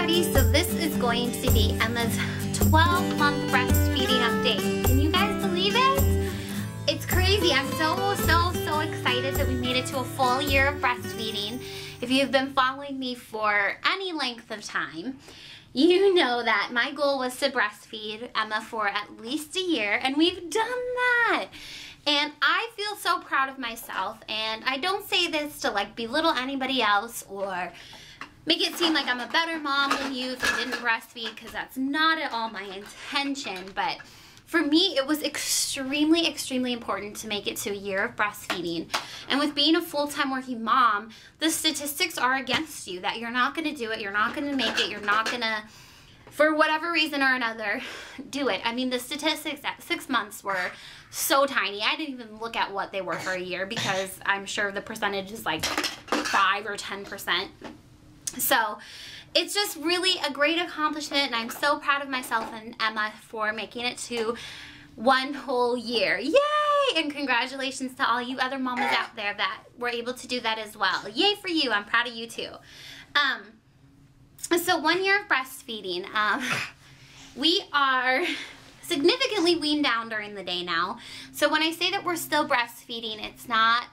everybody. So this is going to be Emma's 12-month breastfeeding update. Can you guys believe it? It's crazy. I'm so excited that we made it to a full year of breastfeeding. If you've been following me for any length of time, you know that my goal was to breastfeed Emma for at least a year, and we've done that. And I feel so proud of myself, and I don't say this to like belittle anybody else or make it seem like I'm a better mom than you if you didn't breastfeed, because that's not at all my intention. But for me, it was extremely important to make it to a year of breastfeeding. And with being a full-time working mom, the statistics are against you, that you're not going to do it, you're not going to make it, you're not going to, for whatever reason or another, do it. I mean, the statistics at 6 months were so tiny. I didn't even look at what they were for a year, because I'm sure the percentage is like 5 or 10%. So it's just really a great accomplishment, and I'm so proud of myself and Emma for making it to 1 whole year. Yay! And congratulations to all you other mamas out there that were able to do that as well. Yay for you. I'm proud of you too. So 1 year of breastfeeding. We are significantly weaned down during the day now. So when I say that we're still breastfeeding, it's not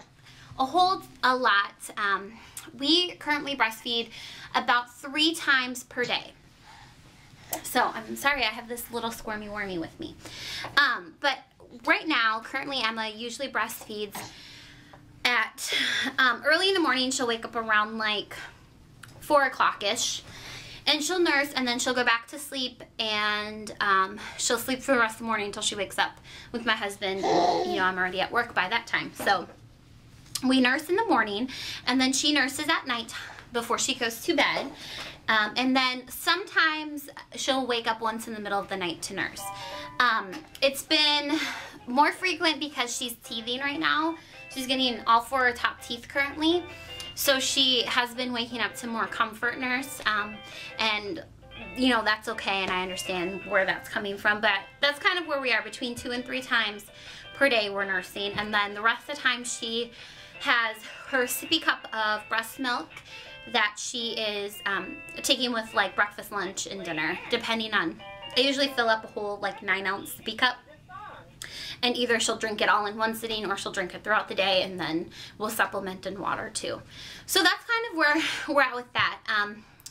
a whole lot. We currently breastfeed about 3 times per day. So I'm sorry, I have this little squirmy wormy with me. But right now, currently Emma usually breastfeeds at early in the morning. She'll wake up around like 4 o'clock-ish. And she'll nurse, and then she'll go back to sleep, and she'll sleep for the rest of the morning until she wakes up with my husband. You know, I'm already at work by that time. So we nurse in the morning, and then she nurses at night before she goes to bed. And then sometimes she'll wake up once in the middle of the night to nurse. It's been more frequent because she's teething right now. She's getting all 4 top teeth currently. So she has been waking up to more comfort nurse, and you know, that's okay, and I understand where that's coming from, but that's kind of where we are. Between 2 and 3 times per day we're nursing, and then the rest of the time she has her sippy cup of breast milk that she is taking with like breakfast, lunch, and dinner, depending on, I usually fill up a whole like 9-ounce sippy cup. And either she'll drink it all in one sitting, or she'll drink it throughout the day, and then we'll supplement in water too. So that's kind of where we're at with that.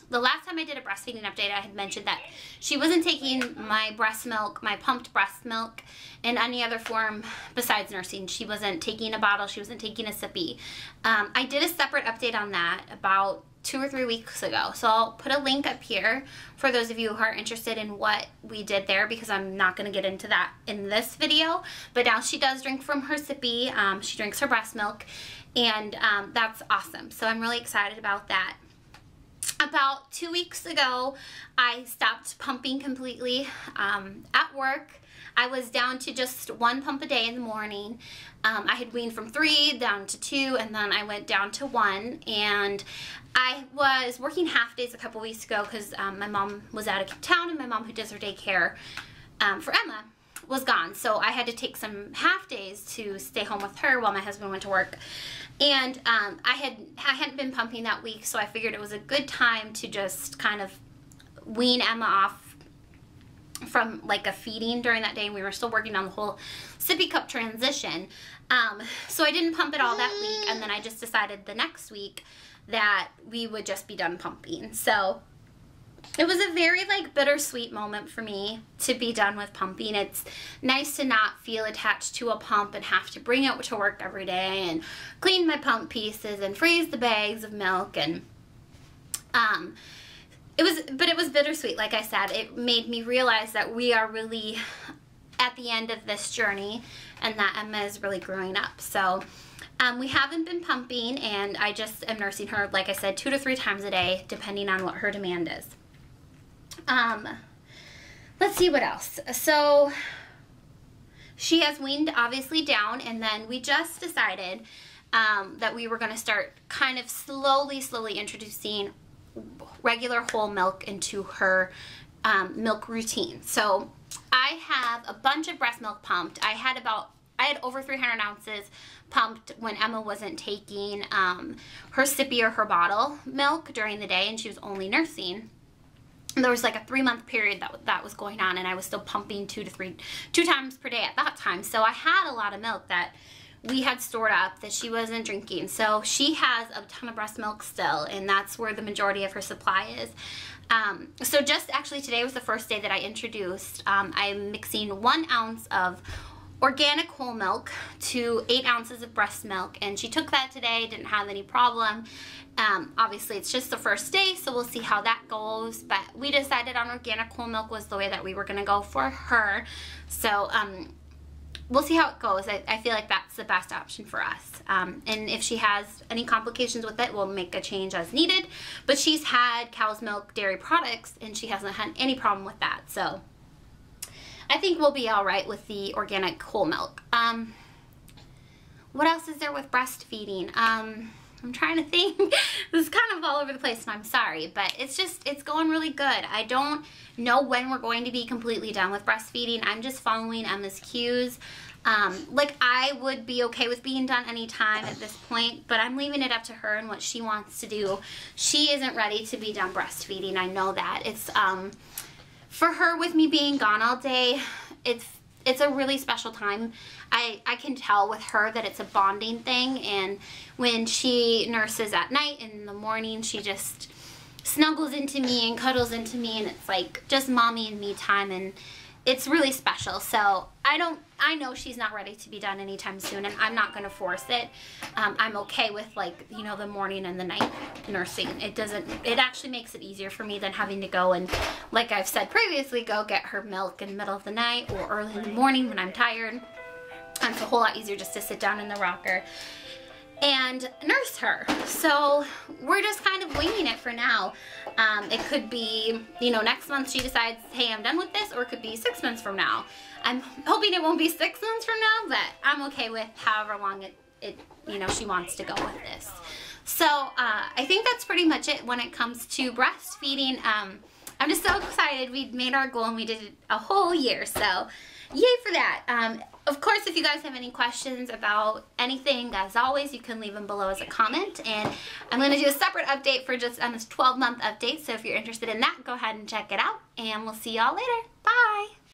The last time I did a breastfeeding update, I had mentioned that she wasn't taking my breast milk, my pumped breast milk, in any other form besides nursing. She wasn't taking a bottle, she wasn't taking a sippy. I did a separate update on that about 2 or 3 weeks ago. So I'll put a link up here for those of you who are interested in what we did there, because I'm not going to get into that in this video. But now she does drink from her sippy. She drinks her breast milk, and that's awesome. So I'm really excited about that. About 2 weeks ago, I stopped pumping completely at work. I was down to just 1 pump a day in the morning. I had weaned from 3 down to 2, and then I went down to 1. And I was working half days a couple weeks ago because my mom was out of town, and my mom, who does her daycare for Emma, was gone. So I had to take some half days to stay home with her while my husband went to work. And I hadn't been pumping that week, so I figured it was a good time to just kind of wean Emma off from like a feeding during that day, and we were still working on the whole sippy cup transition. So I didn't pump it all that week, and then I just decided the next week that we would just be done pumping. So it was a very like bittersweet moment for me to be done with pumping. It's nice to not feel attached to a pump and have to bring it to work every day and clean my pump pieces and freeze the bags of milk. And it was bittersweet. Like I said, it made me realize that we are really at the end of this journey, and that Emma is really growing up. So we haven't been pumping, and I just am nursing her, like I said, 2 to 3 times a day, depending on what her demand is. Let's see what else. So she has weaned obviously down, and then we just decided that we were going to start kind of slowly introducing regular whole milk into her milk routine. So I have a bunch of breast milk pumped. I had over 300 ounces pumped when Emma wasn't taking her sippy or her bottle milk during the day, and she was only nursing. there was like a 3-month period that was going on, and I was still pumping 2 times per day at that time. So I had a lot of milk that we had stored up that she wasn't drinking. So she has a ton of breast milk still, and that's where the majority of her supply is. So just actually today was the first day that I introduced, I'm mixing 1 ounce of organic whole milk to 8 ounces of breast milk, and she took that today, didn't have any problem. Obviously it's just the first day, so we'll see how that goes, but we decided on organic whole milk was the way that we were going to go for her. So we'll see how it goes. I feel like that's the best option for us. And if she has any complications with it, we'll make a change as needed. But she's had cow's milk dairy products, and she hasn't had any problem with that. So I think we'll be all right with the organic whole milk. What else is there with breastfeeding? I'm trying to think. This is kind of all over the place, and I'm sorry, but it's going really good. I don't know when we're going to be completely done with breastfeeding. I'm just following Emma's cues. Like, I would be okay with being done anytime at this point, but I'm leaving it up to her and what she wants to do. She isn't ready to be done breastfeeding. I know that. It's, for her, with me being gone all day, it's a really special time. I can tell with her that it's a bonding thing, and when she nurses at night and in the morning, she just snuggles into me and cuddles into me, and it's like just mommy and me time, and it's really special. So I know she's not ready to be done anytime soon, and I'm not going to force it. I'm okay with, like, you know, the morning and the night nursing. It actually makes it easier for me than having to go and, like I've said previously, go get her milk in the middle of the night or early in the morning when I'm tired. It's a whole lot easier just to sit down in the rocker and nurse her. So we're just kind of winging it for now. It could be, you know, next month she decides, hey, I'm done with this, or it could be 6 months from now. I'm hoping it won't be 6 months from now, but I'm okay with however long it you know, she wants to go with this. So I think that's pretty much it when it comes to breastfeeding. I'm just so excited. We made our goal and we did it a whole year, so yay for that. Of course, if you guys have any questions about anything, as always, you can leave them below as a comment. And I'm going to do a separate update for just this 12-month update. So if you're interested in that, go ahead and check it out. And we'll see y'all later. Bye.